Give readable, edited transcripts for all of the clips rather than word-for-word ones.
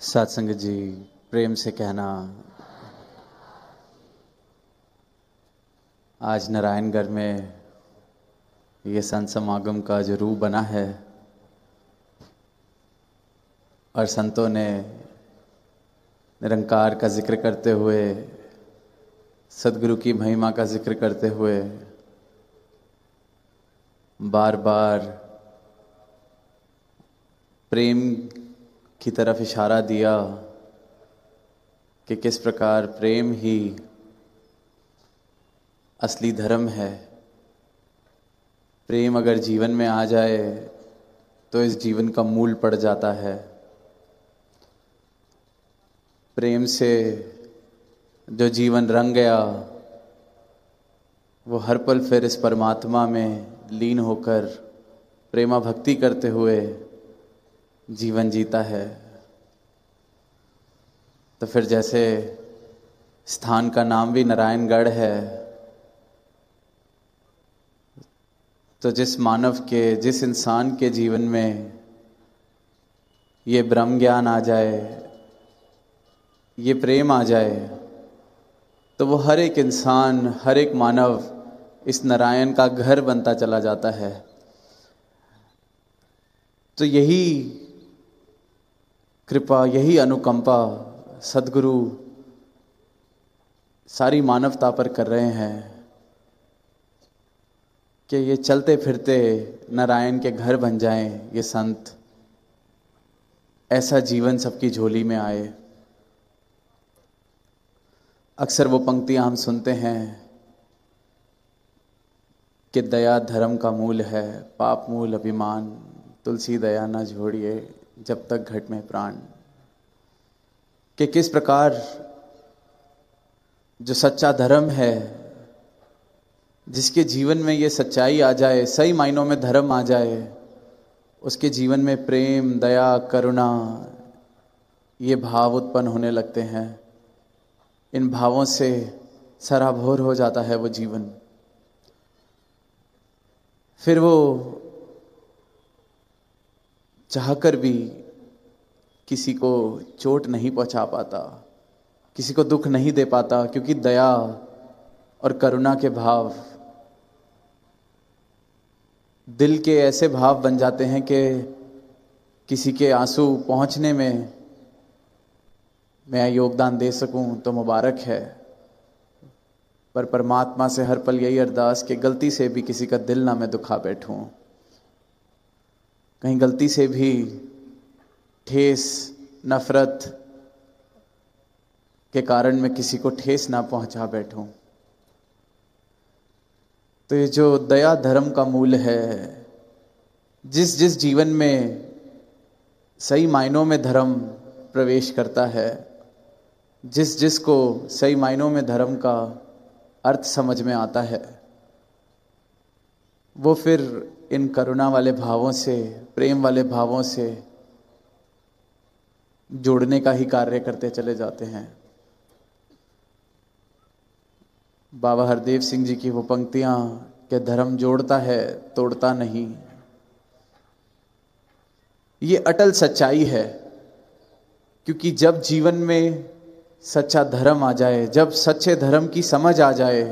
सत्संग जी, प्रेम से कहना, आज नारायणगढ़ में ये संत समागम का जो रूप बना है और संतों ने निरंकार का जिक्र करते हुए, सद्गुरु की महिमा का जिक्र करते हुए बार बार प्रेम की तरफ इशारा दिया कि किस प्रकार प्रेम ही असली धर्म है। प्रेम अगर जीवन में आ जाए तो इस जीवन का मूल पड़ जाता है। प्रेम से जो जीवन रंग गया वो हर पल फिर इस परमात्मा में लीन होकर प्रेमा भक्ति करते हुए जीवन जीता है। तो फिर जैसे स्थान का नाम भी नारायणगढ़ है, तो जिस मानव के, जिस इंसान के जीवन में ये ब्रह्म ज्ञान आ जाए, ये प्रेम आ जाए, तो वो हर एक इंसान, हर एक मानव इस नारायण का घर बनता चला जाता है। तो यही कृपा, यही अनुकंपा सद्गुरु सारी मानवता पर कर रहे हैं कि ये चलते फिरते नारायण के घर बन जाएं ये संत, ऐसा जीवन सबकी झोली में आए। अक्सर वो पंक्तियां हम सुनते हैं कि दया धर्म का मूल है, पाप मूल अभिमान, तुलसी दया न छोड़िए जब तक घट में प्राण। कि किस प्रकार जो सच्चा धर्म है, जिसके जीवन में ये सच्चाई आ जाए, सही मायनों में धर्म आ जाए, उसके जीवन में प्रेम, दया, करुणा, ये भाव उत्पन्न होने लगते हैं। इन भावों से सराबोर हो जाता है वो जीवन। फिर वो चाहकर भी किसी को चोट नहीं पहुंचा पाता, किसी को दुख नहीं दे पाता, क्योंकि दया और करुणा के भाव दिल के ऐसे भाव बन जाते हैं कि किसी के आंसू पहुंचने में मैं योगदान दे सकूं तो मुबारक है, पर परमात्मा से हर पल यही अरदास कि गलती से भी किसी का दिल ना मैं दुखा बैठूं, कहीं गलती से भी ठेस, नफरत के कारण मैं किसी को ठेस ना पहुंचा बैठूं। तो ये जो दया धर्म का मूल है, जिस जिस जीवन में सही मायनों में धर्म प्रवेश करता है, जिस जिस को सही मायनों में धर्म का अर्थ समझ में आता है, वो फिर इन करुणा वाले भावों से, प्रेम वाले भावों से जोड़ने का ही कार्य करते चले जाते हैं। बाबा हरदेव सिंह जी की वो पंक्तियां कि धर्म जोड़ता है तोड़ता नहीं, ये अटल सच्चाई है। क्योंकि जब जीवन में सच्चा धर्म आ जाए, जब सच्चे धर्म की समझ आ जाए,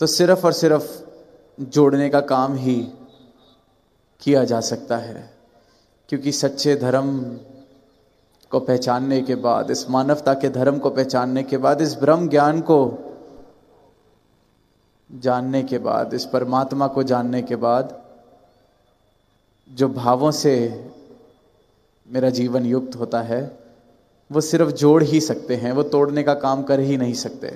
तो सिर्फ और सिर्फ जोड़ने का काम ही किया जा सकता है। क्योंकि सच्चे धर्म को पहचानने के बाद, इस मानवता के धर्म को पहचानने के बाद, इस ब्रह्म ज्ञान को जानने के बाद, इस परमात्मा को जानने के बाद, जो भावों से मेरा जीवन युक्त होता है, वो सिर्फ जोड़ ही सकते हैं, वो तोड़ने का काम कर ही नहीं सकते।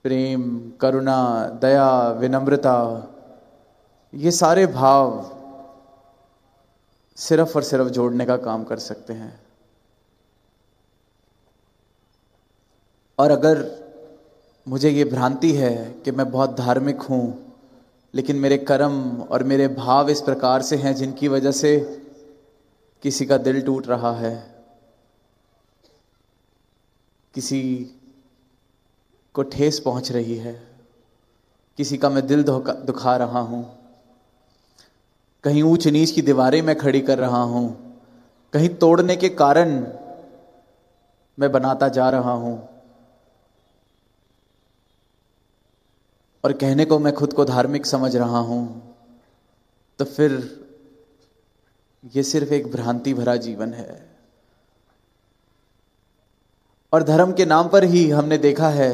प्रेम, करुणा, दया, विनम्रता, ये सारे भाव सिर्फ और सिर्फ जोड़ने का काम कर सकते हैं। और अगर मुझे ये भ्रांति है कि मैं बहुत धार्मिक हूं, लेकिन मेरे कर्म और मेरे भाव इस प्रकार से हैं जिनकी वजह से किसी का दिल टूट रहा है, किसी को ठेस पहुंच रही है, किसी का मैं दिल दुखा रहा हूं, कहीं ऊंच नीच की दीवारें मैं खड़ी कर रहा हूं, कहीं तोड़ने के कारण मैं बनाता जा रहा हूं, और कहने को मैं खुद को धार्मिक समझ रहा हूं, तो फिर ये सिर्फ एक भ्रांति भरा जीवन है। और धर्म के नाम पर ही हमने देखा है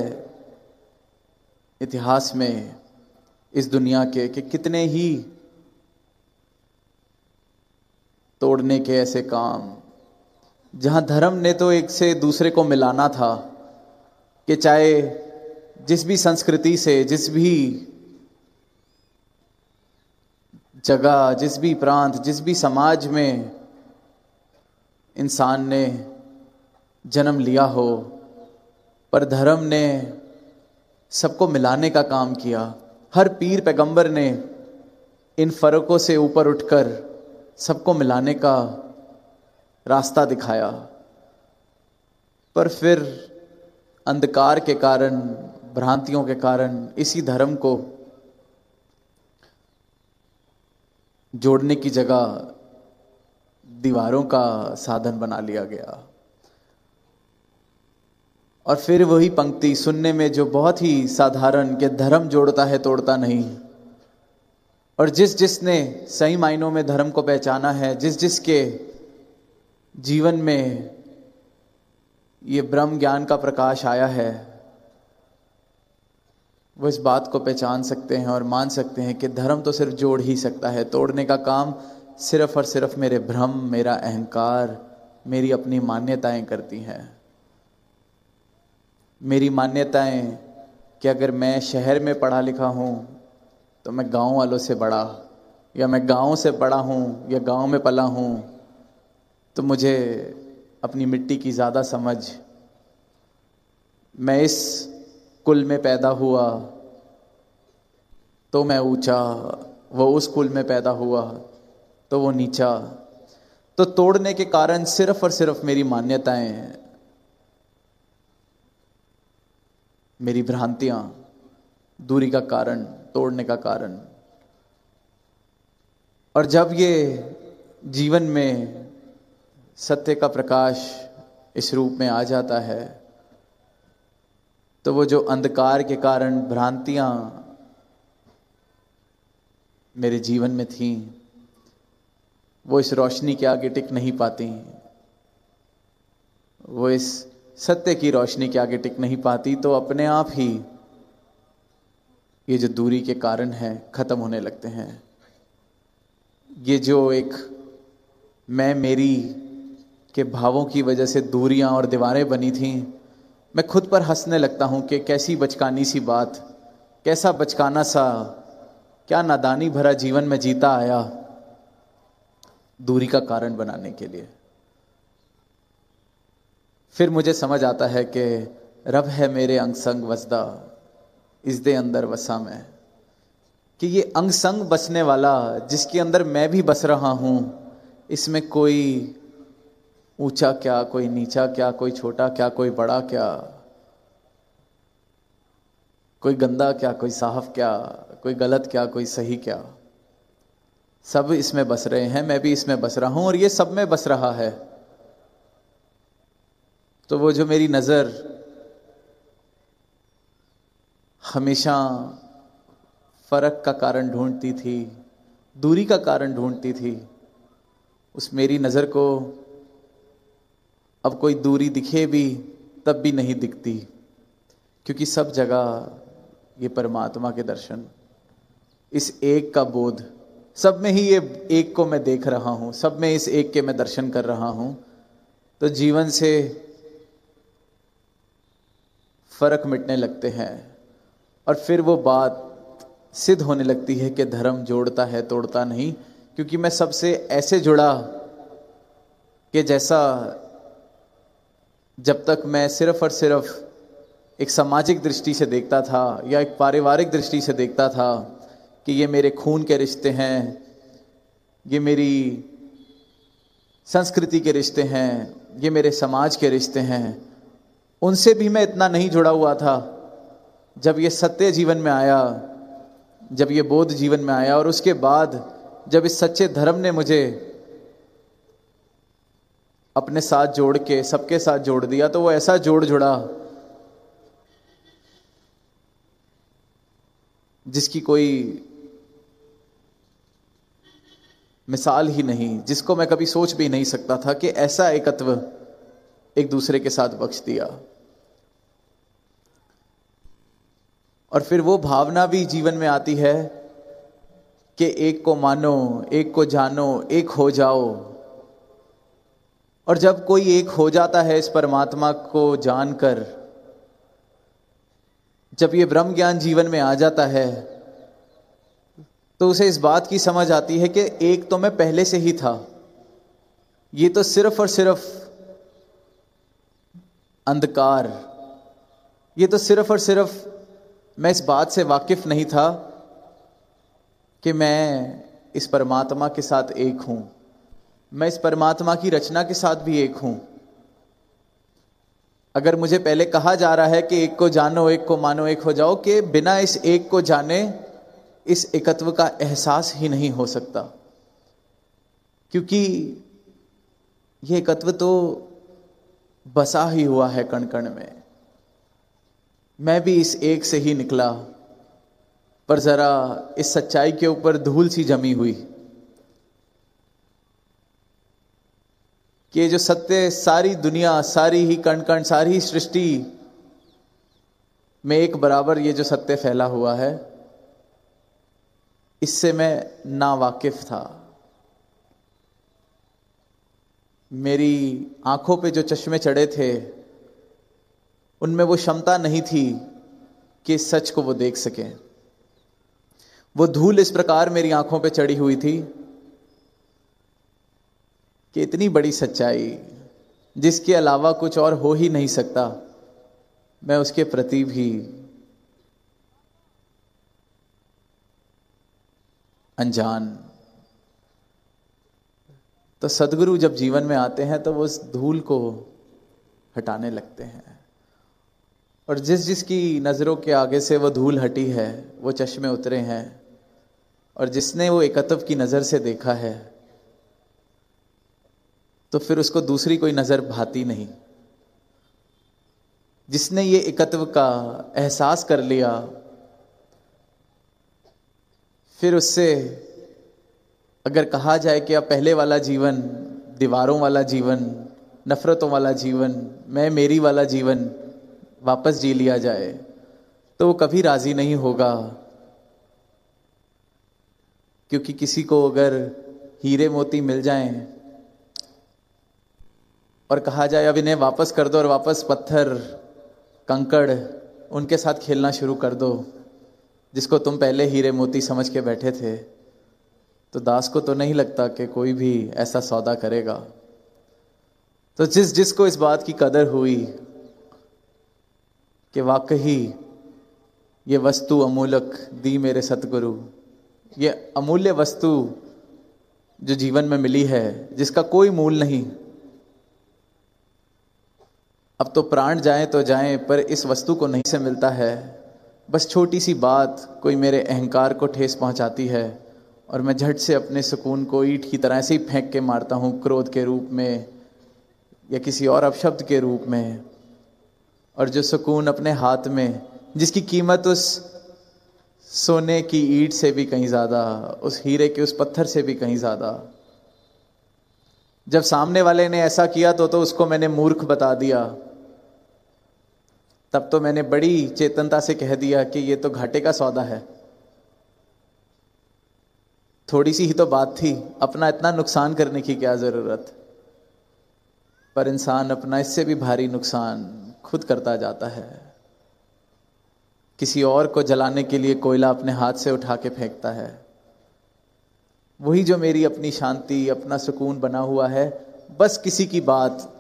इतिहास में इस दुनिया के कि कितने ही तोड़ने के ऐसे काम, जहां धर्म ने तो एक से दूसरे को मिलाना था, कि चाहे जिस भी संस्कृति से, जिस भी जगह, जिस भी प्रांत, जिस भी समाज में इंसान ने जन्म लिया हो, पर धर्म ने सबको मिलाने का काम किया। हर पीर पैगंबर ने इन फर्कों से ऊपर उठकर सबको मिलाने का रास्ता दिखाया। पर फिर अंधकार के कारण, भ्रांतियों के कारण इसी धर्म को जोड़ने की जगह दीवारों का साधन बना लिया गया। और फिर वही पंक्ति सुनने में जो बहुत ही साधारण, कि धर्म जोड़ता है तोड़ता नहीं। और जिस जिसने सही मायनों में धर्म को पहचाना है, जिस जिसके जीवन में ये ब्रह्म ज्ञान का प्रकाश आया है, वो इस बात को पहचान सकते हैं और मान सकते हैं कि धर्म तो सिर्फ जोड़ ही सकता है। तोड़ने का काम सिर्फ और सिर्फ मेरे भ्रम, मेरा अहंकार, मेरी अपनी मान्यताएं करती हैं। मेरी मान्यताएं कि अगर मैं शहर में पढ़ा लिखा हूं तो मैं गांव वालों से बड़ा, या मैं गांव से बड़ा हूं या गांव में पला हूं तो मुझे अपनी मिट्टी की ज़्यादा समझ, मैं इस कुल में पैदा हुआ तो मैं ऊंचा, वो उस कुल में पैदा हुआ तो वो नीचा। तो तोड़ने के कारण सिर्फ और सिर्फ मेरी मान्यताएं, मेरी भ्रांतियां दूरी का कारण, तोड़ने का कारण। और जब ये जीवन में सत्य का प्रकाश इस रूप में आ जाता है, तो वो जो अंधकार के कारण भ्रांतियां मेरे जीवन में थीं, वो इस रोशनी के आगे टिक नहीं पाती, वो इस सत्य की रोशनी के आगे टिक नहीं पाती, तो अपने आप ही ये जो दूरी के कारण है खत्म होने लगते हैं। ये जो एक मैं मेरी के भावों की वजह से दूरियां और दीवारें बनी थीं, मैं खुद पर हंसने लगता हूं कि कैसी बचकानी सी बात, कैसा बचकाना सा, क्या नादानी भरा जीवन में जीता आया दूरी का कारण बनाने के लिए। फिर मुझे समझ आता है कि रब है मेरे अंग संग वसदा, इस दे अंदर वसा मैं, कि ये अंग संग बसने वाला, जिसके अंदर मैं भी बस रहा हूं, इसमें कोई ऊंचा क्या, कोई नीचा क्या, कोई छोटा क्या, कोई बड़ा क्या, कोई गंदा क्या, कोई साफ क्या, कोई गलत क्या, कोई सही क्या, सब इसमें बस रहे हैं। मैं भी इसमें बस रहा हूं और ये सब में बस रहा है। तो वो जो मेरी नजर हमेशा फर्क का कारण ढूंढती थी, दूरी का कारण ढूंढती थी, उस मेरी नजर को अब कोई दूरी दिखे भी तब भी नहीं दिखती, क्योंकि सब जगह ये परमात्मा के दर्शन, इस एक का बोध, सब में ही ये एक को मैं देख रहा हूं, सब में इस एक के मैं दर्शन कर रहा हूं। तो जीवन से फर्क मिटने लगते हैं और फिर वो बात सिद्ध होने लगती है कि धर्म जोड़ता है तोड़ता नहीं। क्योंकि मैं सबसे ऐसे जुड़ा कि जैसा जब तक मैं सिर्फ और सिर्फ एक सामाजिक दृष्टि से देखता था या एक पारिवारिक दृष्टि से देखता था कि ये मेरे खून के रिश्ते हैं, ये मेरी संस्कृति के रिश्ते हैं, ये मेरे समाज के रिश्ते हैं, उनसे भी मैं इतना नहीं जुड़ा हुआ था। जब ये सत्य जीवन में आया, जब ये बोध जीवन में आया और उसके बाद जब इस सच्चे धर्म ने मुझे अपने साथ जोड़ के सबके साथ जोड़ दिया, तो वो ऐसा जोड़ जुड़ा जिसकी कोई मिसाल ही नहीं, जिसको मैं कभी सोच भी नहीं सकता था कि ऐसा एकत्व एक दूसरे के साथ बख्श दिया। और फिर वो भावना भी जीवन में आती है कि एक को मानो, एक को जानो, एक हो जाओ। और जब कोई एक हो जाता है इस परमात्मा को जानकर, जब ये ब्रह्म ज्ञान जीवन में आ जाता है, तो उसे इस बात की समझ आती है कि एक तो मैं पहले से ही था, ये तो सिर्फ और सिर्फ अंधकार, ये तो सिर्फ और सिर्फ मैं इस बात से वाकिफ नहीं था कि मैं इस परमात्मा के साथ एक हूं, मैं इस परमात्मा की रचना के साथ भी एक हूं। अगर मुझे पहले कहा जा रहा है कि एक को जानो, एक को मानो, एक हो जाओ, कि बिना इस एक को जाने इस एकत्व का एहसास ही नहीं हो सकता, क्योंकि यह एकत्व तो बसा ही हुआ है कण कण में। मैं भी इस एक से ही निकला, पर जरा इस सच्चाई के ऊपर धूल सी जमी हुई कि जो सत्य, सारी दुनिया, सारी ही कण कण, सारी ही सृष्टि में एक बराबर ये जो सत्य फैला हुआ है, इससे मैं नावाकिफ था। मेरी आंखों पे जो चश्मे चढ़े थे, उनमें वो क्षमता नहीं थी कि इस सच को वो देख सकें। वो धूल इस प्रकार मेरी आंखों पे चढ़ी हुई थी कि इतनी बड़ी सच्चाई जिसके अलावा कुछ और हो ही नहीं सकता, मैं उसके प्रति भी अनजान। तो सदगुरु जब जीवन में आते हैं तो वो उस धूल को हटाने लगते हैं, और जिस जिसकी नजरों के आगे से वो धूल हटी है, वो चश्मे उतरे हैं, और जिसने वो एकत्व की नजर से देखा है, तो फिर उसको दूसरी कोई नजर भाती नहीं। जिसने ये एकत्व का एहसास कर लिया, फिर उससे अगर कहा जाए कि अब पहले वाला जीवन, दीवारों वाला जीवन, नफरतों वाला जीवन, मैं मेरी वाला जीवन वापस जी लिया जाए, तो वो कभी राजी नहीं होगा। क्योंकि किसी को अगर हीरे मोती मिल जाएं और कहा जाए अब इन्हें वापस कर दो, और वापस पत्थर कंकड़ उनके साथ खेलना शुरू कर दो जिसको तुम पहले हीरे मोती समझ के बैठे थे, तो दास को तो नहीं लगता कि कोई भी ऐसा सौदा करेगा। तो जिसको इस बात की कदर हुई कि वाकई ये वस्तु अमूलक दी मेरे सतगुरु, ये अमूल्य वस्तु जो जीवन में मिली है, जिसका कोई मूल नहीं, अब तो प्राण जाए तो जाए, पर इस वस्तु को नहीं से मिलता है। बस छोटी सी बात कोई मेरे अहंकार को ठेस पहुंचाती है, और मैं झट से अपने सुकून को ईंट की तरह ऐसे ही फेंक के मारता हूँ, क्रोध के रूप में या किसी और अपशब्द के रूप में। और जो सुकून अपने हाथ में, जिसकी कीमत उस सोने की ईंट से भी कहीं ज़्यादा, उस हीरे के उस पत्थर से भी कहीं ज़्यादा, जब सामने वाले ने ऐसा किया तो उसको मैंने मूर्ख बता दिया। तब तो मैंने बड़ी चेतनता से कह दिया कि ये तो घाटे का सौदा है। थोड़ी सी ही तो बात थी, अपना इतना नुकसान करने की क्या जरूरत। पर इंसान अपना इससे भी भारी नुकसान खुद करता जाता है। किसी और को जलाने के लिए कोयला अपने हाथ से उठा के फेंकता है। वही जो मेरी अपनी शांति, अपना सुकून बना हुआ है, बस किसी की बात,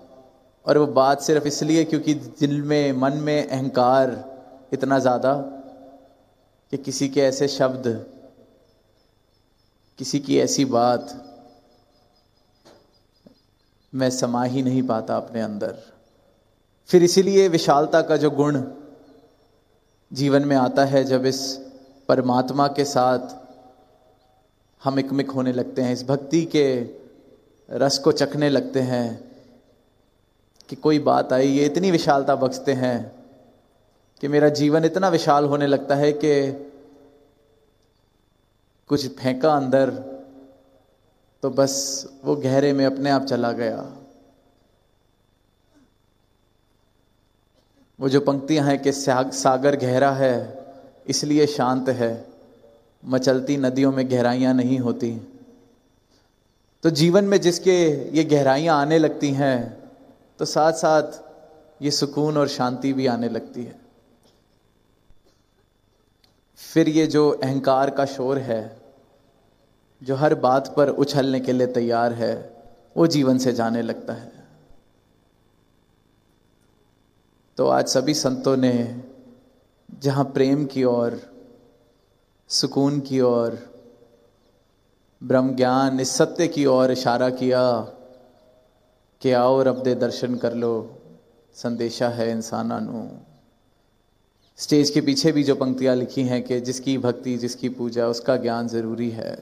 और वो बात सिर्फ इसलिए क्योंकि दिल में, मन में अहंकार इतना ज़्यादा कि किसी के ऐसे शब्द, किसी की ऐसी बात मैं समा ही नहीं पाता अपने अंदर। फिर इसीलिए विशालता का जो गुण जीवन में आता है, जब इस परमात्मा के साथ हम एकमिक होने लगते हैं, इस भक्ति के रस को चखने लगते हैं कि कोई बात आई, ये इतनी विशालता बख्शते हैं कि मेरा जीवन इतना विशाल होने लगता है कि कुछ फेंका अंदर तो बस वो गहरे में अपने आप चला गया। वो जो पंक्तियां हैं कि सागर गहरा है इसलिए शांत है, मचलती नदियों में गहराइयां नहीं होती। तो जीवन में जिसके ये गहराइयां आने लगती हैं तो साथ साथ ये सुकून और शांति भी आने लगती है। फिर ये जो अहंकार का शोर है, जो हर बात पर उछलने के लिए तैयार है, वो जीवन से जाने लगता है। तो आज सभी संतों ने जहां प्रेम की ओर, सुकून की ओर, ब्रह्म ज्ञान, इस सत्य की ओर इशारा किया कि आओ रब दे दर्शन कर लो, संदेशा है इंसानां नूं। स्टेज के पीछे भी जो पंक्तियां लिखी हैं कि जिसकी भक्ति, जिसकी पूजा, उसका ज्ञान जरूरी है।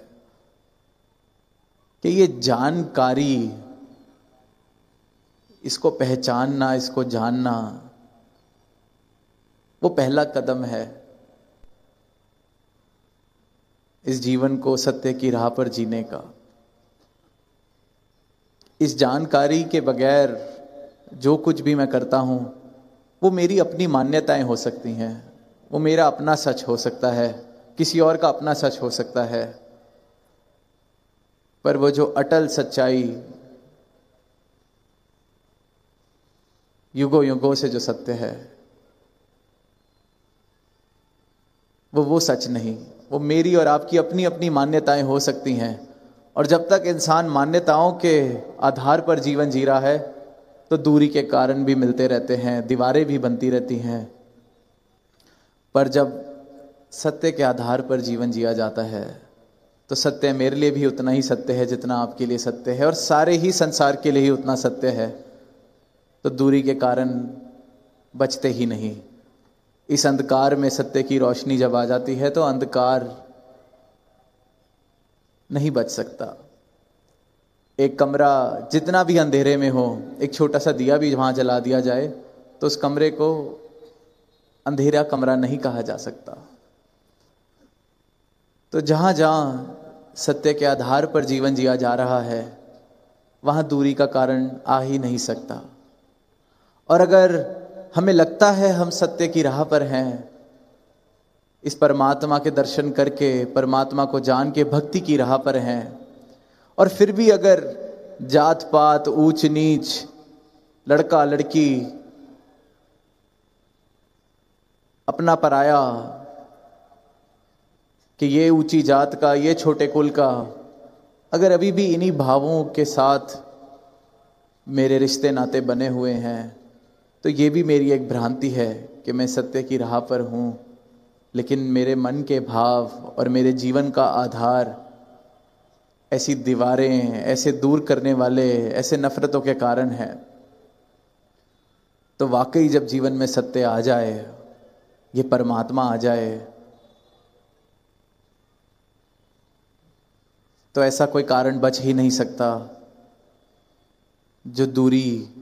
कि ये जानकारी, इसको पहचानना, इसको जानना, वो पहला कदम है इस जीवन को सत्य की राह पर जीने का। इस जानकारी के बगैर जो कुछ भी मैं करता हूं वो मेरी अपनी मान्यताएं हो सकती हैं, वो मेरा अपना सच हो सकता है, किसी और का अपना सच हो सकता है, पर वो जो अटल सच्चाई, युगों युगों से जो सत्य है, वो सच नहीं। वो मेरी और आपकी अपनी अपनी मान्यताएं हो सकती हैं, और जब तक इंसान मान्यताओं के आधार पर जीवन जी रहा है तो दूरी के कारण भी मिलते रहते हैं, दीवारें भी बनती रहती हैं। पर जब सत्य के आधार पर जीवन जिया जाता है तो सत्य मेरे लिए भी उतना ही सत्य है जितना आपके लिए सत्य है, और सारे ही संसार के लिए ही उतना सत्य है। तो दूरी के कारण बचते ही नहीं। इस अंधकार में सत्य की रोशनी जब आ जाती है तो अंधकार नहीं बच सकता। एक कमरा जितना भी अंधेरे में हो, एक छोटा सा दिया भी वहां जला दिया जाए तो उस कमरे को अंधेरा कमरा नहीं कहा जा सकता। तो जहां जहां सत्य के आधार पर जीवन जिया जा रहा है वहां दूरी का कारण आ ही नहीं सकता। और अगर हमें लगता है हम सत्य की राह पर हैं, इस परमात्मा के दर्शन करके, परमात्मा को जान के भक्ति की राह पर हैं, और फिर भी अगर जात पात, ऊंच नीच, लड़का लड़की, अपना पराया, कि ये ऊंची जात का, ये छोटे कुल का, अगर अभी भी इन्हीं भावों के साथ मेरे रिश्ते नाते बने हुए हैं तो ये भी मेरी एक भ्रांति है कि मैं सत्य की राह पर हूं, लेकिन मेरे मन के भाव और मेरे जीवन का आधार ऐसी दीवारें, ऐसे दूर करने वाले, ऐसे नफरतों के कारण है। तो वाकई जब जीवन में सत्य आ जाए, ये परमात्मा आ जाए, तो ऐसा कोई कारण बच ही नहीं सकता जो दूरी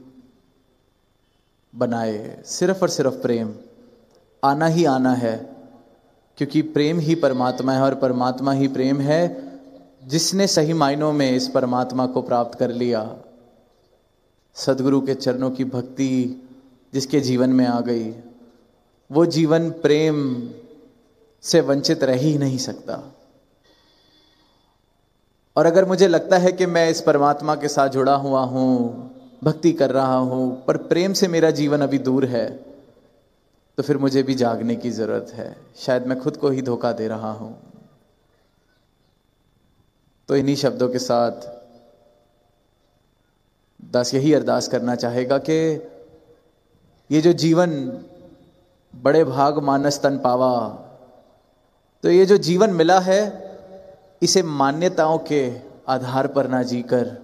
बनाए। सिर्फ और सिर्फ प्रेम आना ही आना है, क्योंकि प्रेम ही परमात्मा है और परमात्मा ही प्रेम है। जिसने सही मायनों में इस परमात्मा को प्राप्त कर लिया, सदगुरु के चरणों की भक्ति जिसके जीवन में आ गई, वो जीवन प्रेम से वंचित रह ही नहीं सकता। और अगर मुझे लगता है कि मैं इस परमात्मा के साथ जुड़ा हुआ हूं, भक्ति कर रहा हूं, पर प्रेम से मेरा जीवन अभी दूर है, तो फिर मुझे भी जागने की जरूरत है। शायद मैं खुद को ही धोखा दे रहा हूं। तो इन्हीं शब्दों के साथ दास यही अरदास करना चाहेगा कि ये जो जीवन बड़े भाग मानस तन पावा, तो ये जो जीवन मिला है इसे मान्यताओं के आधार पर ना जीकर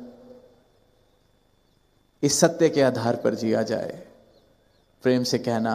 इस सत्य के आधार पर जिया जाए। प्रेम से कहना